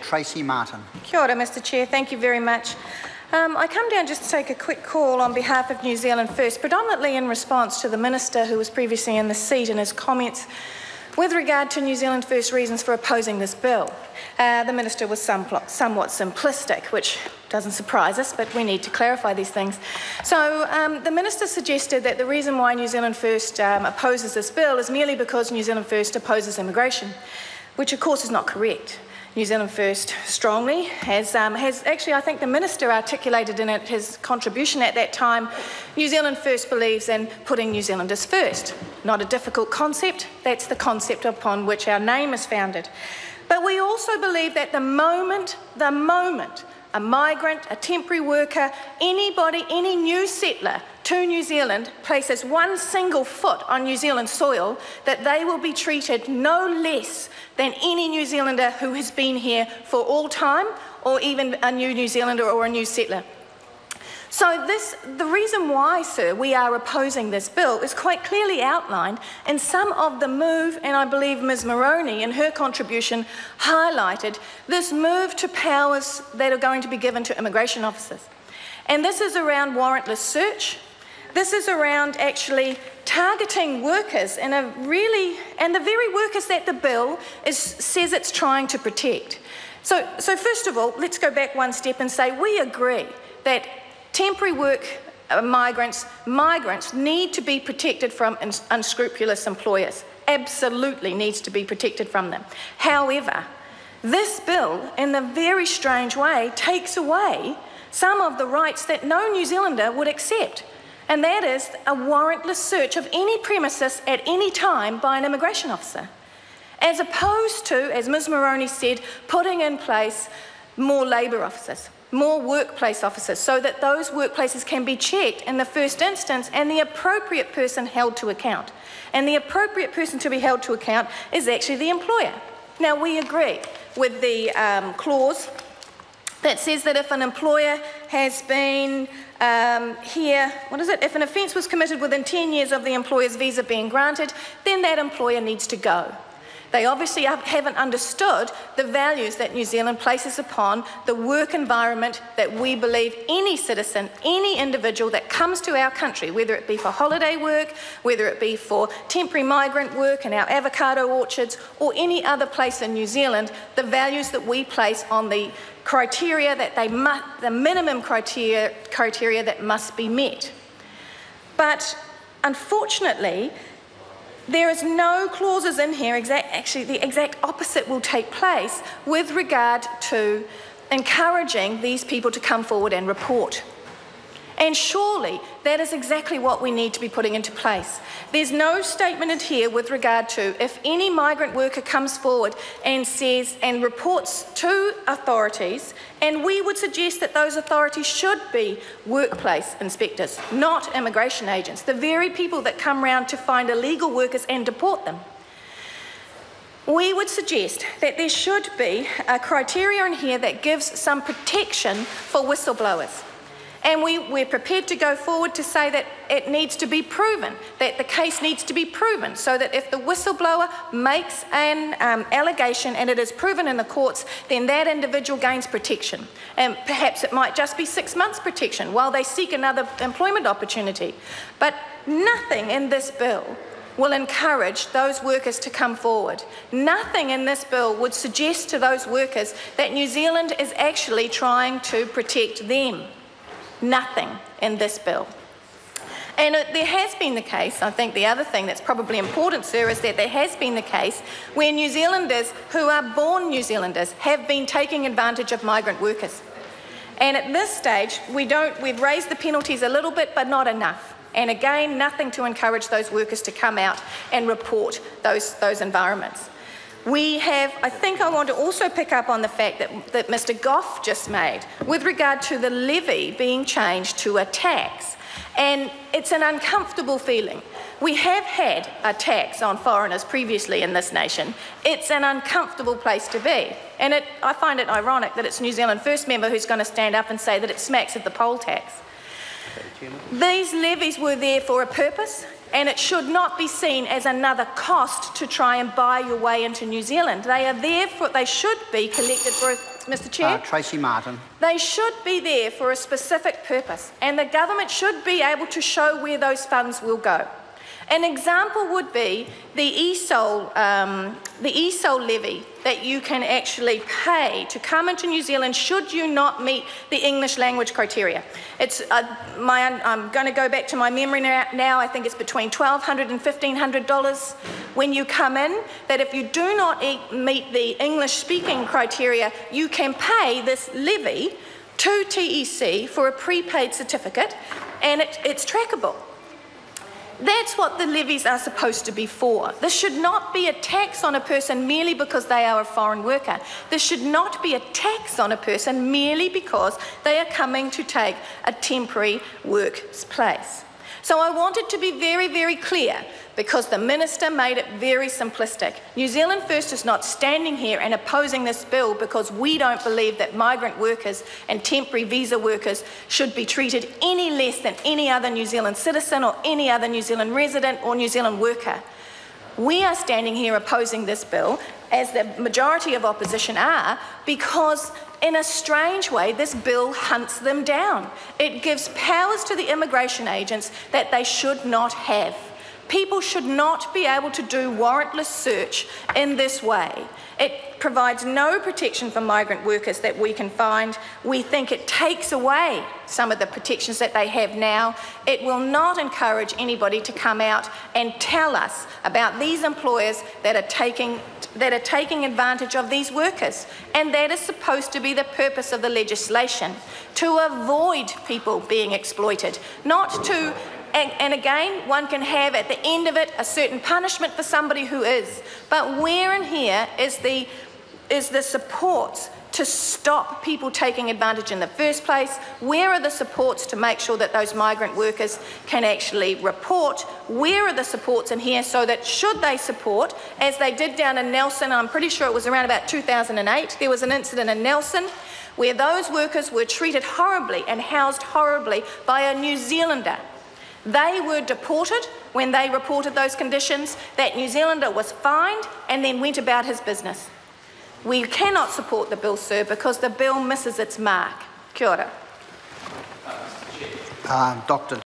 Tracy Martin. Kia ora, Mr Chair. Thank you very much. I come down just to take a quick call on behalf of New Zealand First, predominantly in response to the Minister who was previously in the seat and his comments with regard to New Zealand First's reasons for opposing this bill. The Minister was somewhat simplistic, which doesn't surprise us, but we need to clarify these things. So the Minister suggested that the reason why New Zealand First opposes this bill is merely because New Zealand First opposes immigration, which of course is not correct. New Zealand First strongly has actually, I think the Minister articulated in it his contribution at that time, New Zealand First believes in putting New Zealanders first. Not a difficult concept, that's the concept upon which our name is founded. But we also believe that the moment a migrant, a temporary worker, anybody, any new settler to New Zealand places one single foot on New Zealand soil, that they will be treated no less than any New Zealander who has been here for all time, or even a New Zealander or a new settler. So the reason why, sir, we are opposing this bill is quite clearly outlined in some of the move, and I believe Ms Moroney in her contribution highlighted this move to powers that are going to be given to immigration officers. And this is around warrantless search. This is around actually targeting workers and the very workers that the bill says it's trying to protect. So first of all, let's go back one step and say we agree that temporary work migrants need to be protected from unscrupulous employers. Absolutely needs to be protected from them. However, this bill, in a very strange way, takes away some of the rights that no New Zealander would accept. And that is a warrantless search of any premises at any time by an immigration officer. As opposed to, as Ms Moroney said, putting in place more labour officers, more workplace officers, so that those workplaces can be checked in the first instance and the appropriate person held to account. And the appropriate person to be held to account is actually the employer. Now, we agree with the clause that says that if an employer has been if an offence was committed within 10 years of the employer's visa being granted, then that employer needs to go. They obviously haven't understood the values that New Zealand places upon the work environment that we believe any citizen, any individual that comes to our country, whether it be for holiday work, whether it be for temporary migrant work in our avocado orchards, or any other place in New Zealand, the values that we place on the criteria that the minimum criteria that must be met. But unfortunately, there is no clauses in here, actually the exact opposite will take place with regard to encouraging these people to come forward and report. And surely that is exactly what we need to be putting into place. There's no statement in here with regard to if any migrant worker comes forward and says and reports to authorities, and we would suggest that those authorities should be workplace inspectors, not immigration agents, the very people that come round to find illegal workers and deport them. We would suggest that there should be a criteria in here that gives some protection for whistleblowers. And we're prepared to go forward to say that it needs to be proven, that the case needs to be proven, so that if the whistleblower makes an allegation and it is proven in the courts, then that individual gains protection. And perhaps it might just be 6 months protection while they seek another employment opportunity. But nothing in this bill will encourage those workers to come forward. Nothing in this bill would suggest to those workers that New Zealand is actually trying to protect them. Nothing in this bill. And there has been the case, I think the other thing that's probably important, sir, is that there has been the case where New Zealanders who are born New Zealanders have been taking advantage of migrant workers. And at this stage, we've raised the penalties a little bit, but not enough. And again, nothing to encourage those workers to come out and report those environments. I think I want to also pick up on the fact that Mr Goff just made with regard to the levy being changed to a tax. And it's an uncomfortable feeling. We have had a tax on foreigners previously in this nation. It's an uncomfortable place to be. And I find it ironic that it's New Zealand First member who's going to stand up and say that it smacks of the poll tax. These levies were there for a purpose, and it should not be seen as another cost to try and buy your way into New Zealand. They are there for, they should be collected for, Mr. Chair? Tracy Martin. They should be there for a specific purpose, and the government should be able to show where those funds will go. An example would be the ESOL levy that you can actually pay to come into New Zealand should you not meet the English language criteria. It's, I'm going to go back to my memory now. I think it's between $1,200 and $1,500 when you come in, that if you do not meet the English speaking criteria, you can pay this levy to TEC for a prepaid certificate, and it's trackable. That's what the levies are supposed to be for. This should not be a tax on a person merely because they are a foreign worker. This should not be a tax on a person merely because they are coming to take a temporary workplace. So I wanted to be very, very clear, because the Minister made it very simplistic. New Zealand First is not standing here and opposing this bill because we don't believe that migrant workers and temporary visa workers should be treated any less than any other New Zealand citizen or any other New Zealand resident or New Zealand worker. We are standing here opposing this bill, as the majority of opposition are, because in a strange way, this bill hunts them down. It gives powers to the immigration agents that they should not have. People should not be able to do warrantless search in this way. It provides no protection for migrant workers that we can find. We think it takes away some of the protections that they have now. It will not encourage anybody to come out and tell us about these employers that are taking advantage of these workers. And that is supposed to be the purpose of the legislation, to avoid people being exploited, not to. And again, one can have at the end of it a certain punishment for somebody who is. But where in here is the supports to stop people taking advantage in the first place? Where are the supports to make sure that those migrant workers can actually report? Where are the supports in here so that should they support, as they did down in Nelson, I'm pretty sure it was around about 2008, there was an incident in Nelson where those workers were treated horribly and housed horribly by a New Zealander. They were deported when they reported those conditions. That New Zealander was fined and then went about his business. We cannot support the bill, sir, because the bill misses its mark. Kia ora. Dr.